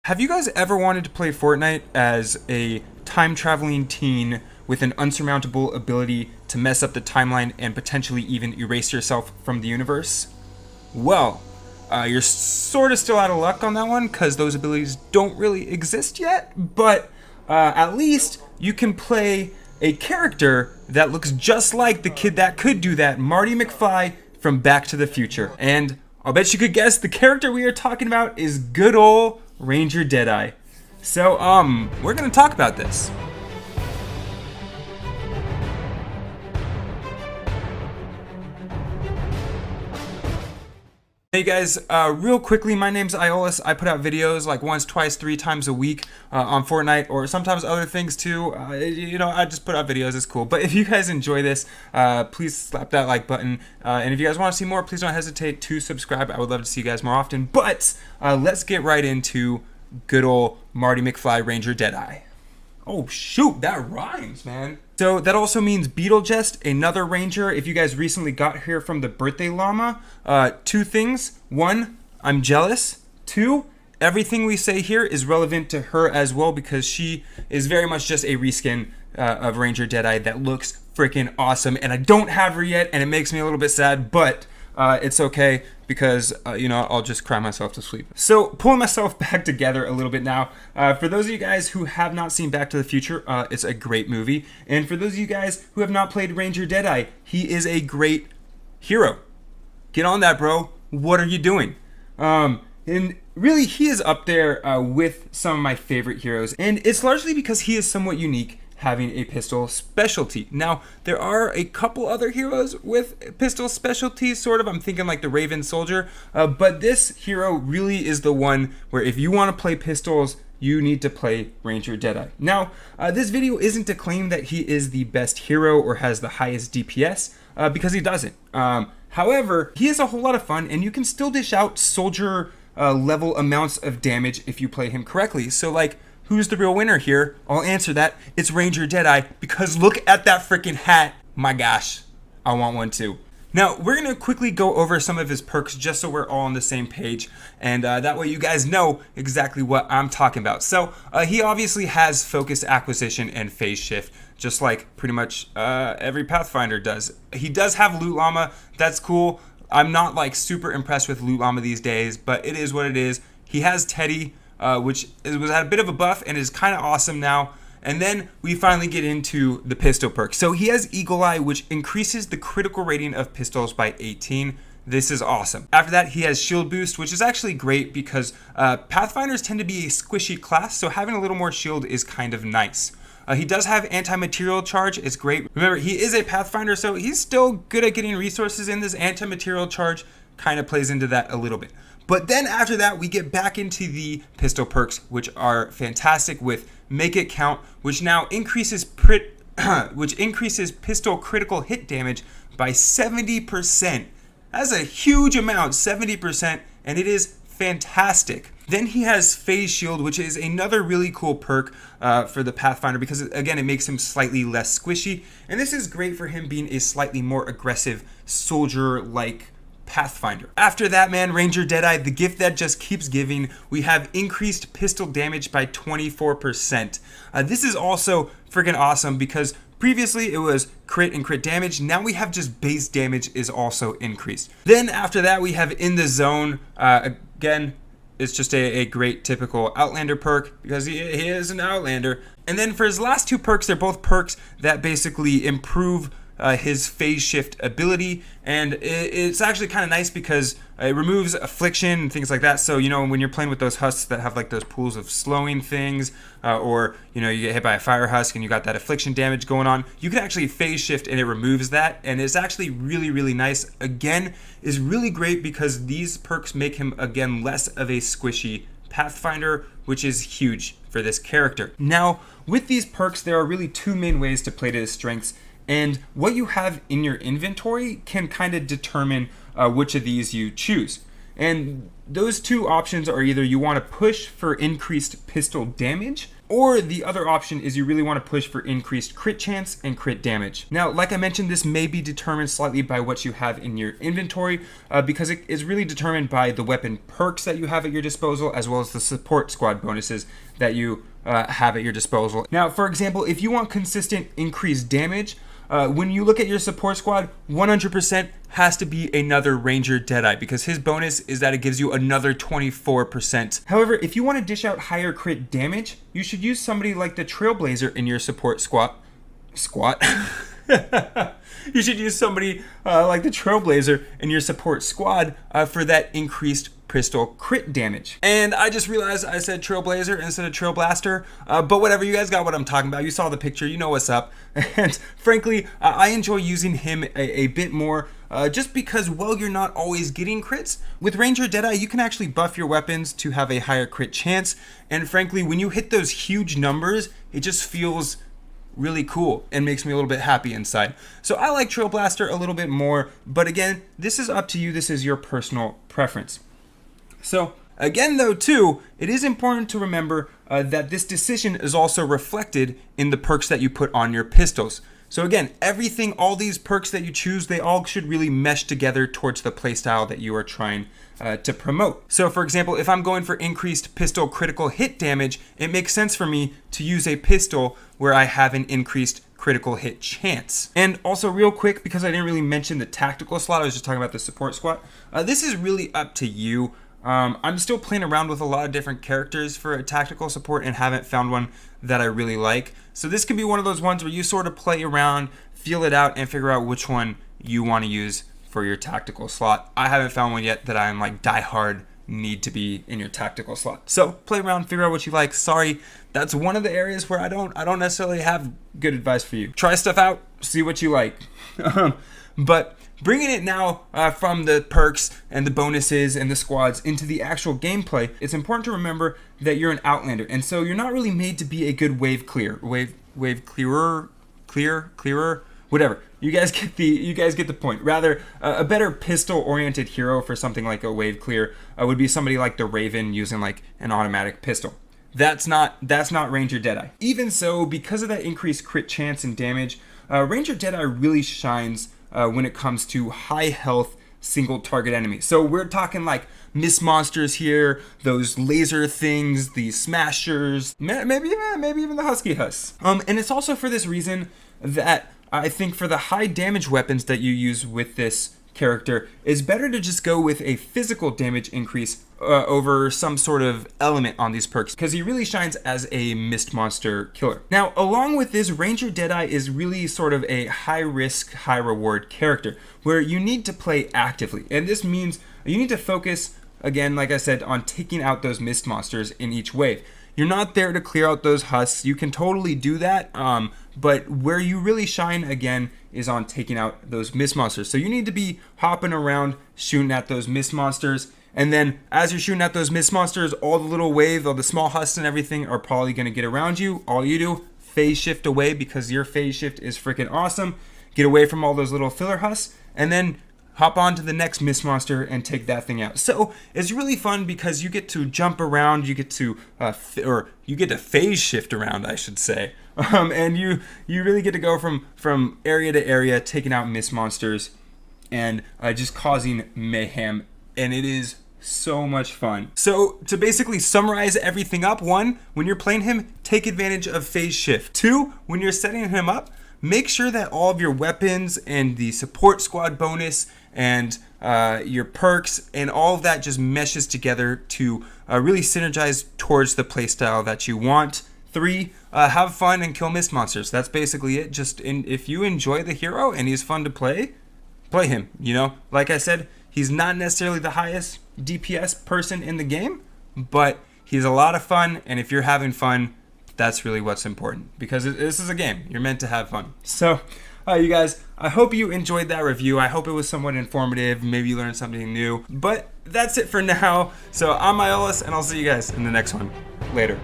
Have you guys ever wanted to play Fortnite as a time-traveling teen with an unsurmountable ability to mess up the timeline and potentially even erase yourself from the universe? Well, you're sort of still out of luck on that one because those abilities don't really exist yet, but at least you can play a character that looks just like the kid that could do that, Marty McFly from Back to the Future. And I'll bet you could guess the character we are talking about is good old Ranger Deadeye. So, we're gonna talk about this. Hey guys, real quickly, my name's Iolis. I put out videos like once, twice, 3 times a week on Fortnite, or sometimes other things too. I just put out videos, it's cool. But if you guys enjoy this, please slap that like button. And if you guys want to see more, please don't hesitate to subscribe. I would love to see you guys more often. But let's get right into good old Marty McFly Ranger Deadeye. Oh shoot, that rhymes, man. So that also means Beetlejuice, another ranger. If you guys recently got here from the birthday llama, 2 things. 1, I'm jealous. 2, everything we say here is relevant to her as well because she is very much just a reskin of Ranger Deadeye that looks freaking awesome. And I don't have her yet, and it makes me a little bit sad, but it's okay because, I'll just cry myself to sleep. So, pulling myself back together a little bit now. For those of you guys who have not seen Back to the Future, it's a great movie. And for those of you guys who have not played Ranger Deadeye, he is a great hero. Get on that, bro. What are you doing? And really, he is up there with some of my favorite heroes. And it's largely because he is somewhat unique, having a pistol specialty. Now, there are a couple other heroes with pistol specialties, sort of. I'm thinking like the Raven Soldier, but this hero really is the one where if you want to play pistols, you need to play Ranger Deadeye. Now, this video isn't to claim that he is the best hero or has the highest DPS, because he doesn't. However, he is a whole lot of fun, and you can still dish out soldier level amounts of damage if you play him correctly. So like, who's the real winner here? I'll answer that. It's Ranger Deadeye, because look at that freaking hat. My gosh, I want one too. Now, we're going to quickly go over some of his perks just so we're all on the same page, and that way you guys know exactly what I'm talking about. So, he obviously has focus acquisition and phase shift, just like pretty much every Pathfinder does. He does have Loot Llama. That's cool. I'm not like super impressed with Loot Llama these days, but it is what it is. He has Teddy, which was at a bit of a buff and is kind of awesome now. And then we finally get into the pistol perk. So he has Eagle Eye, which increases the critical rating of pistols by 18. This is awesome. After that, he has Shield Boost, which is actually great because Pathfinders tend to be a squishy class, so having a little more shield is kind of nice. He does have anti-material charge. It's great. Remember, he is a Pathfinder, so he's still good at getting resources in. This anti-material charge kind of plays into that a little bit. But then after that, we get back into the pistol perks, which are fantastic with Make It Count, which now increases pistol critical hit damage by 70%. That's a huge amount, 70%, and it is fantastic. Then he has Phase Shield, which is another really cool perk for the Pathfinder because, again, it makes him slightly less squishy. And this is great for him being a slightly more aggressive soldier-like Pathfinder. After that, man, Ranger Deadeye, the gift that just keeps giving, we have increased pistol damage by 24%. This is also freaking awesome because previously it was crit and crit damage. Now we have just base damage is also increased. Then after that, we have In the Zone. Again, it's just a great typical Outlander perk because he is an Outlander. And then for his last 2 perks, they're both perks that basically improve his phase shift ability, and it's actually kind of nice because it removes affliction and things like that. So when you're playing with those husks that have like those pools of slowing things, or you get hit by a fire husk and you got that affliction damage going on, you can actually phase shift and it removes that, and it's actually really, really nice. Again, is really great because these perks make him again less of a squishy Pathfinder, which is huge for this character. Now, with these perks, there are really 2 main ways to play to his strengths. And what you have in your inventory can kind of determine which of these you choose. And those two options are either you want to push for increased pistol damage, or the other option is you really want to push for increased crit chance and crit damage. Now, like I mentioned, this may be determined slightly by what you have in your inventory, because it is really determined by the weapon perks that you have at your disposal, as well as the support squad bonuses that you have at your disposal. Now, for example, if you want consistent increased damage, when you look at your support squad, 100% has to be another Ranger Deadeye, because his bonus is that it gives you another 24%. However, if you want to dish out higher crit damage, you should use somebody like the Trailblazer in your support squad. You should use somebody like the Trailblazer in your support squad for that increased pistol crit damage. And I just realized I said Trailblazer instead of Trailblaster, but whatever, you guys got what I'm talking about. You saw the picture, you know what's up. And frankly, I enjoy using him a bit more, just because, well, you're not always getting crits. With Ranger Deadeye, you can actually buff your weapons to have a higher crit chance, and frankly, when you hit those huge numbers, it just feels really cool and makes me a little bit happy inside. So I like Trailblaster a little bit more, but again, this is up to you. This is your personal preference. So again, though, too, it is important to remember that this decision is also reflected in the perks that you put on your pistols. So again, everything, all these perks that you choose, they all should really mesh together towards the playstyle that you are trying to promote. So for example, if I'm going for increased pistol critical hit damage, it makes sense for me to use a pistol where I have an increased critical hit chance. And also real quick, because I didn't really mention the tactical slot, I was just talking about the support squad. This is really up to you. I'm still playing around with a lot of different characters for a tactical support and haven't found one that I really like. So this could be one of those ones where you sort of play around, feel it out, and figure out which one you want to use for your tactical slot. I haven't found one yet that I'm like diehard need to be in your tactical slot. So play around, figure out what you like. Sorry, that's one of the areas where I don't necessarily have good advice for you. Try stuff out, see what you like. But bringing it now from the perks and the bonuses and the squads into the actual gameplay, it's important to remember that you're an Outlander, and so you're not really made to be a good wave clearer, whatever. You guys get the point. Rather, a better pistol-oriented hero for something like a wave clear would be somebody like the Raven using like an automatic pistol. That's not Ranger Deadeye. Even so, because of that increased crit chance and damage, Ranger Deadeye really shines when it comes to high health single target enemies. So we're talking like mist monsters here, those laser things, the smashers, maybe even the husky husks. And it's also for this reason that I think for the high damage weapons that you use with this character, it's better to just go with a physical damage increase over some sort of element on these perks, because he really shines as a mist monster killer. Now, along with this, Ranger Deadeye is really sort of a high risk, high reward character where you need to play actively, and this means you need to focus, again, like I said, on taking out those mist monsters in each wave. You're not there to clear out those husks. You can totally do that, but where you really shine, again, is on taking out those mist monsters. So you need to be hopping around, shooting at those mist monsters, and then as you're shooting at those mist monsters, all the little waves, all the small husks and everything are probably going to get around you. All you do, phase shift away, because your phase shift is freaking awesome. Get away from all those little filler husks, and then hop on to the next mist monster and take that thing out. So it's really fun because you get to jump around, you get to phase shift around, I should say, and you really get to go from area to area, taking out mist monsters and just causing mayhem, and it is so much fun. So to basically summarize everything up: 1, when you're playing him, take advantage of phase shift. 2, when you're setting him up, make sure that all of your weapons and the support squad bonus and your perks and all of that just meshes together to really synergize towards the playstyle that you want. 3, have fun and kill mist monsters. That's basically it. If you enjoy the hero and he's fun to play him. You know, like I said, he's not necessarily the highest DPS person in the game, but he's a lot of fun, and if you're having fun, that's really what's important, because this is a game. You're meant to have fun. So, you guys, I hope you enjoyed that review. I hope it was somewhat informative. Maybe you learned something new. But that's it for now. So I'm Iolis, and I'll see you guys in the next one. Later.